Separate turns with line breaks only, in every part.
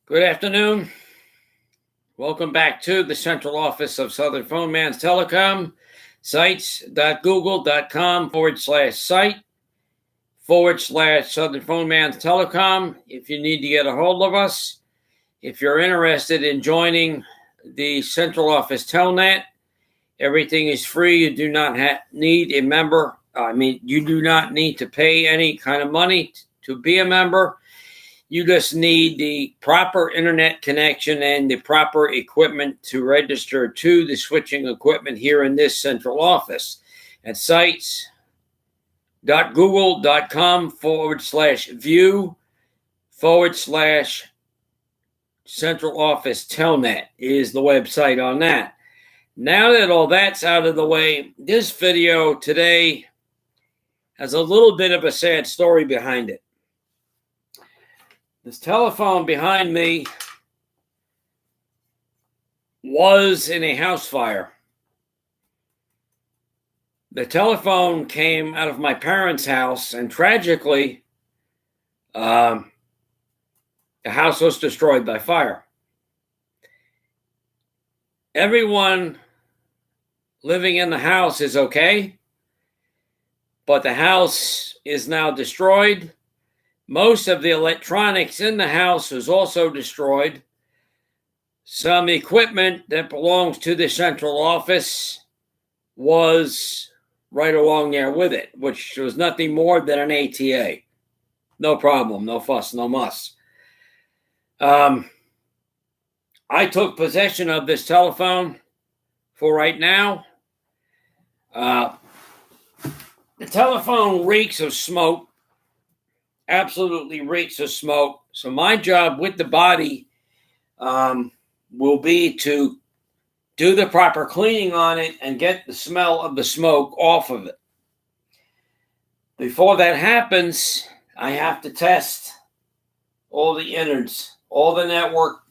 Good afternoon. Welcome back to the central office of Southern Phone Man's Telecom, sites.google.com/site/Southern Phone Man's Telecom. If you need to get a hold of us, if you're interested in joining the central office telnet, everything is free. You do not need a member. You do not need to pay any kind of money to be a member. You just need the proper internet connection and the proper equipment to register to the switching equipment here in this central office at sites.google.com/view/central office telnet is the website on that. Now that all that's out of the way, this video today has a little bit of a sad story behind it. This telephone behind me was in a house fire. The telephone came out of my parents' house, and tragically, the house was destroyed by fire. Everyone living in the house is okay, but the house is now destroyed. Most of the electronics in the house was also destroyed. Some equipment that belongs to the central office was right along there with it, which was nothing more than an ATA. No problem, no fuss, no muss. I took possession of this telephone for right now. The telephone reeks of smoke. Absolutely reeks of smoke. So my job with the body will be to do the proper cleaning on it and get the smell of the smoke off of it. Before that happens, I have to test all the innards, all the network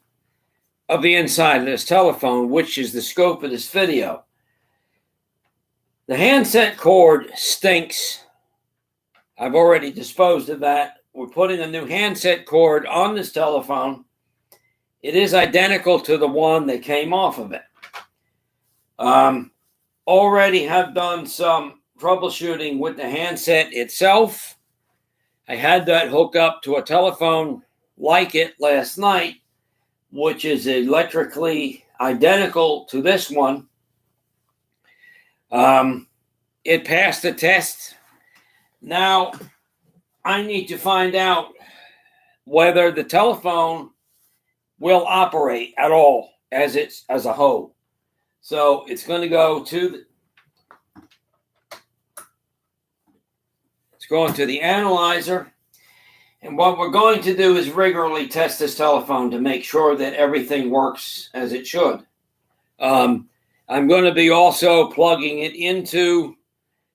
of the inside of this telephone, which is the scope of this video. The handset cord stinks. I've already disposed of that. We're putting a new handset cord on this telephone. It is identical to the one that came off of it. Already have done some troubleshooting with the handset itself. I had that hooked up to a telephone like it last night, which is electrically identical to this one. It passed the test. Now, I need to find out whether the telephone will operate at all as a whole. So it's going to go to the analyzer. And what we're going to do is regularly test this telephone to make sure that everything works as it should. I'm going to be also plugging it into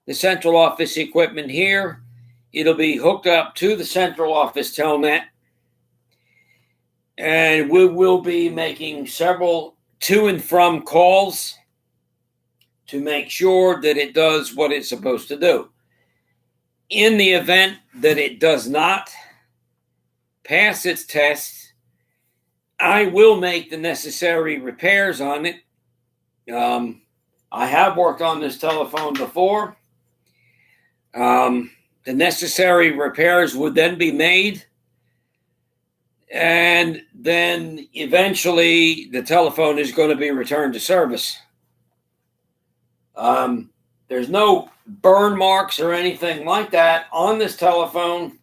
the central office equipment here. It'll be hooked up to the central office telnet. And we will be making several to and from calls to make sure that it does what it's supposed to do. In the event that it does not pass its test, I will make the necessary repairs on it. I have worked on this telephone before. The necessary repairs would then be made, and then eventually the telephone is going to be returned to service. There's no burn marks or anything like that on this telephone.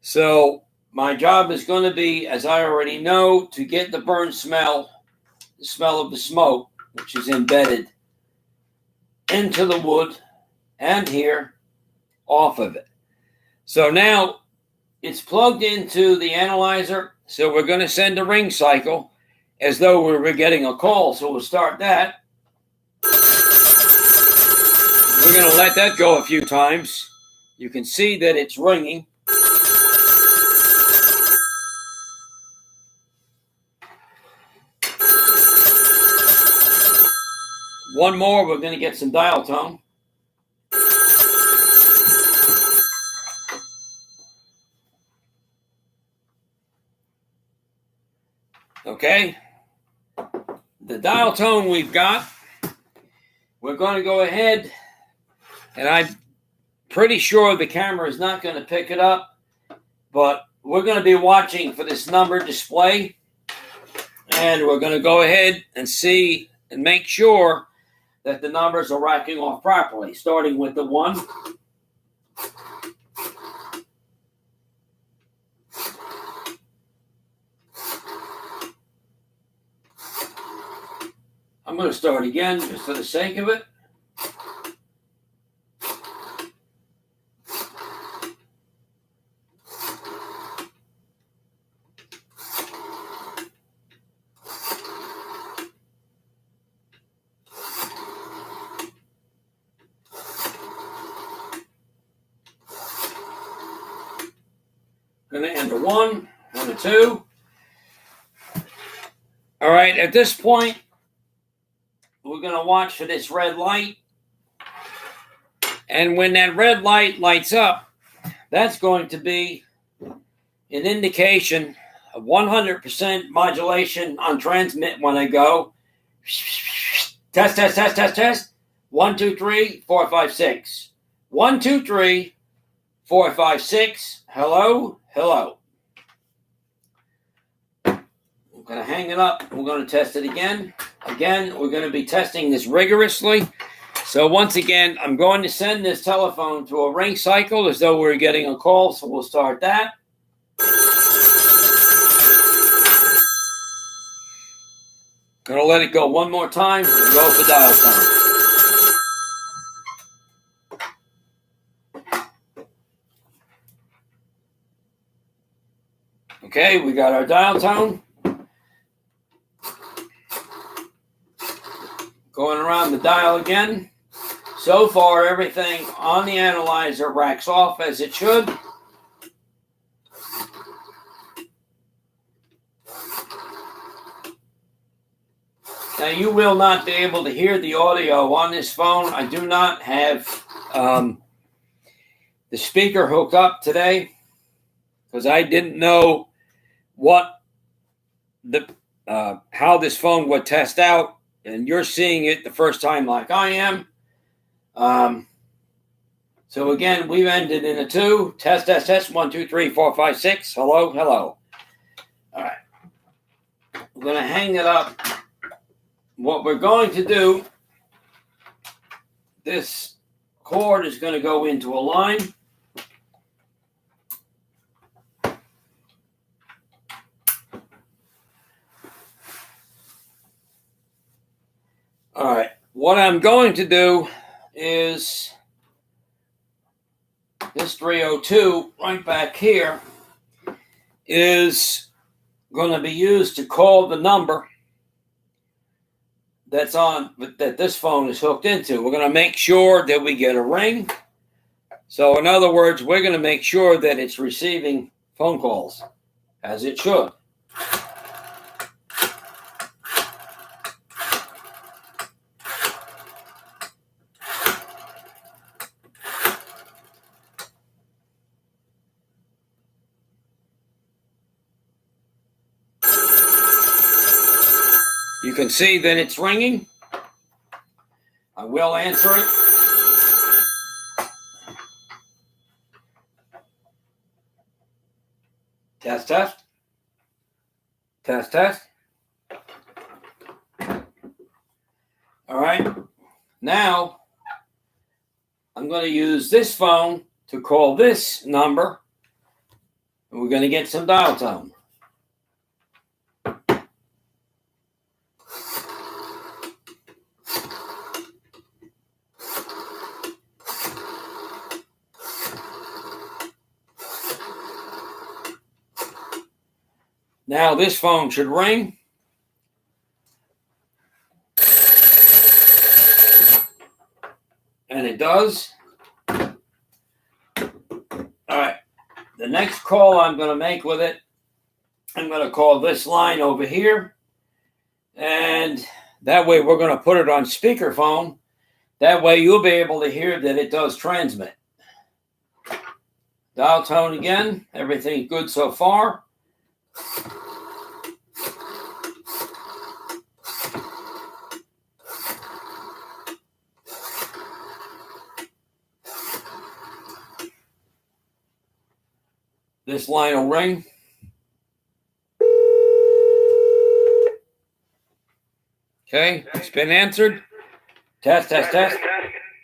So my job is going to be, as I already know, to get the burn smell, the smell of the smoke, which is embedded into the wood and here, off of it. So now it's plugged into the analyzer. So we're going to send a ring cycle as though we were getting a call. So we'll start that. We're going to let that go a few times. You can see that it's ringing. One more, we're going to get some dial tone. Okay. The dial tone we've got, we're going to go ahead, and I'm pretty sure the camera is not going to pick it up, but we're going to be watching for this number display, and we're going to go ahead and see and make sure that the numbers are racking off properly, starting with the 1. I'm going to start again just for the sake of it. Going to enter 1 and a 2. All right, at this point, we're going to watch for this red light. And when that red light lights up, that's going to be an indication of 100% modulation on transmit when I go. Test, test, test, test, test. 1, 2, 3, 4, 5, 6. 1, 2, 3, 4, 5, 6. Hello, hello. I'm going to hang it up. We're going to test it again. Again, we're going to be testing this rigorously. So once again, I'm going to send this telephone to a ring cycle as though we're getting a call. So we'll start that. Going to let it go one more time and go for dial tone. Okay, we got our dial tone. Going around the dial again. So far, everything on the analyzer racks off as it should. Now, you will not be able to hear the audio on this phone. I do not have the speaker hooked up today because I didn't know what how this phone would test out. And you're seeing it the first time like I am. So again, we've ended in a 2. Test, test, test. 1, 2, 3, 4, 5, 6. Hello, hello. All right. We're going to hang it up. What we're going to do, this cord is going to go into a line. All right, what I'm going to do is this 302 right back here is going to be used to call the number that this phone is hooked into. We're going to make sure that we get a ring. So in other words, we're going to make sure that it's receiving phone calls as it should. You can see that it's ringing. I will answer it. Test, test. Test, test. All right. Now, I'm going to use this phone to call this number. And we're going to get some dial tone. Now this phone should ring. And it does. All right. The next call I'm going to make with it, I'm going to call this line over here. And that way we're going to put it on speakerphone. That way you'll be able to hear that it does transmit. Dial tone again. Everything's good so far. This line will ring. Okay, it's been answered. Test, test, test.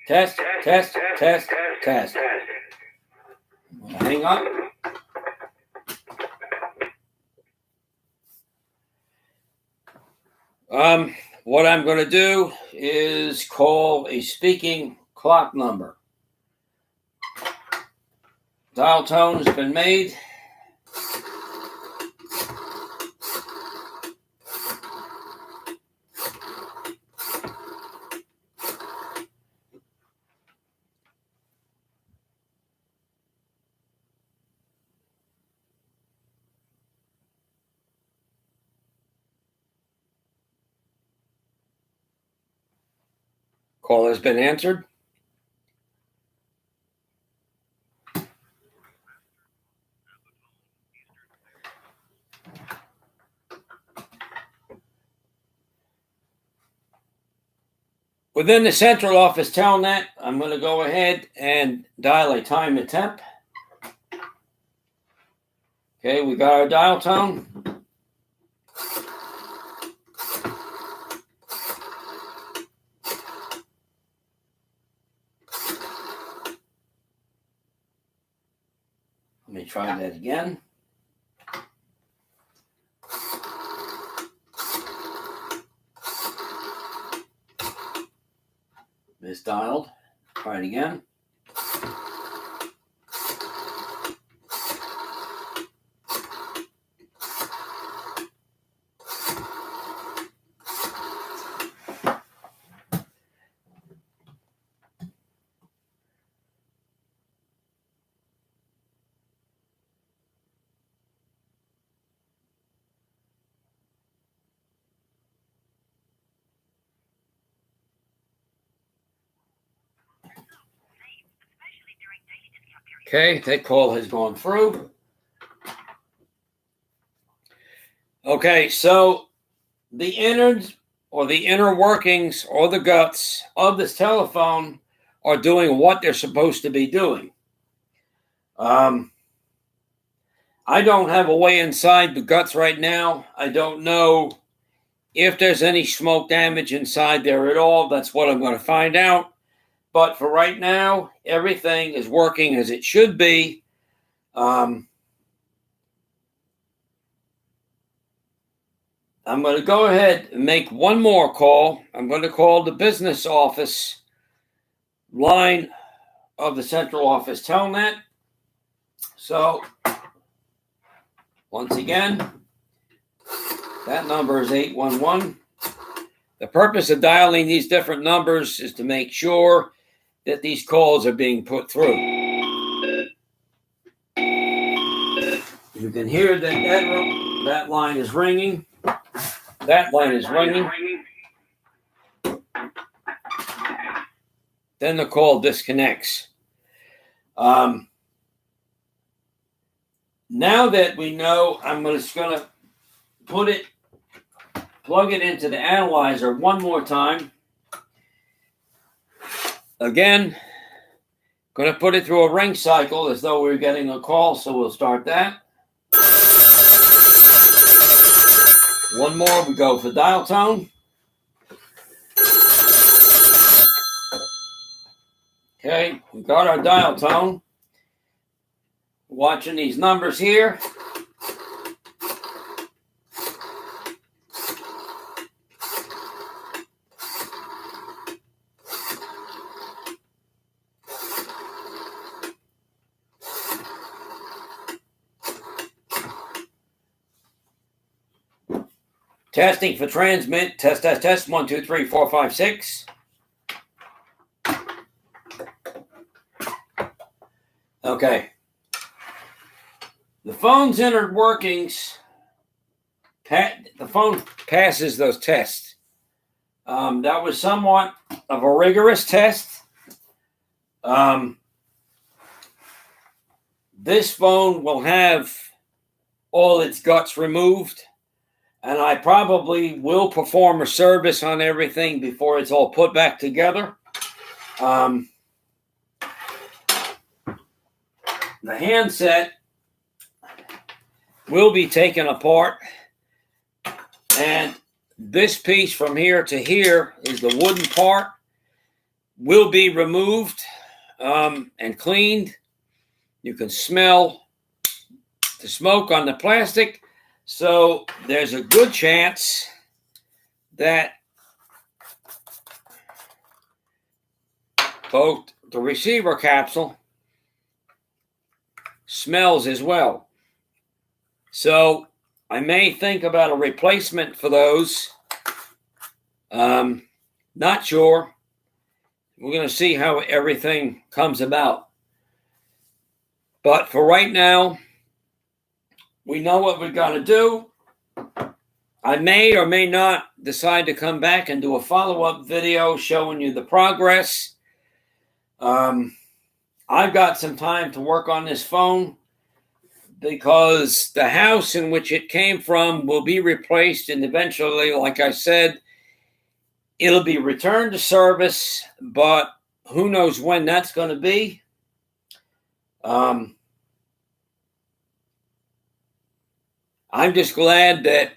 Test, test, test, test. Hang up. What I'm going to do is call a speaking clock number. Dial tone has been made. Call has been answered. Within the central office telnet, I'm going to go ahead and dial a time and temp. Okay, we got our dial tone. Let me try that again. Misdialed. Try it again. Okay, that call has gone through. Okay, so the innards or the inner workings or the guts of this telephone are doing what they're supposed to be doing. I don't have a way inside the guts right now. I don't know if there's any smoke damage inside there at all. That's what I'm going to find out. But for right now, everything is working as it should be. I'm going to go ahead and make one more call. I'm going to call the business office line of the central office telnet. So, once again, that number is 811. The purpose of dialing these different numbers is to make sure that these calls are being put through. You can hear that line is ringing. That line is ringing. Then the call disconnects. Now that we know, I'm just going to plug it into the analyzer one more time. Again, going to put it through a ring cycle as though we were getting a call, so we'll start that. One more, we go for dial tone. Okay, we got our dial tone. Watching these numbers here. Testing for transmit. Test, test, test. 1, 2, 3, 4, 5, 6. Okay. The phone's inner workings, the phone passes those tests. That was somewhat of a rigorous test. This phone will have all its guts removed, and I probably will perform a service on everything before it's all put back together. The handset will be taken apart, and this piece from here to here is the wooden part, will be removed and cleaned. You can smell the smoke on the plastic, so there's a good chance that both the receiver capsule smells as well. So I may think about a replacement for those. Not sure. We're going to see how everything comes about. But for right now, we know what we've got to do. I may or may not decide to come back and do a follow-up video showing you the progress. I've got some time to work on this phone because the house in which it came from will be replaced, and eventually, like I said, it'll be returned to service, but who knows when that's going to be. I'm just glad that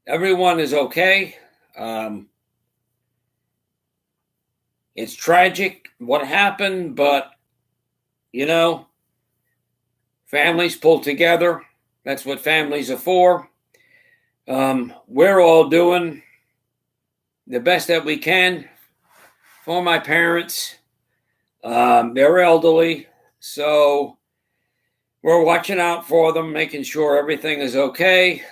everyone is okay. It's tragic what happened, but, you know, families pull together. That's what families are for. We're all doing the best that we can for my parents. They're elderly, so we're watching out for them, making sure everything is okay.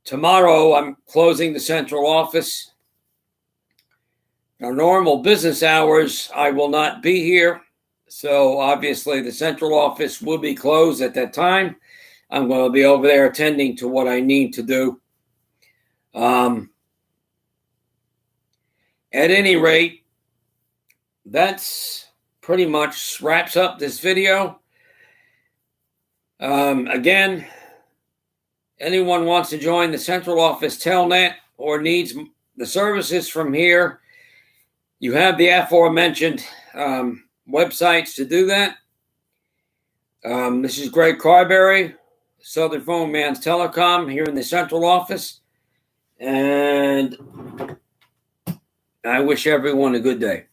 Tomorrow, I'm closing the central office. Our normal business hours, I will not be here. So obviously the central office will be closed at that time. I'm going to be over there attending to what I need to do. At any rate, that's pretty much wraps up this video. Again, anyone wants to join the central office telnet or needs the services from here, you have the aforementioned websites to do that. This is Greg Carberry, Southern Phone Man's Telecom, here in the central office. And I wish everyone a good day.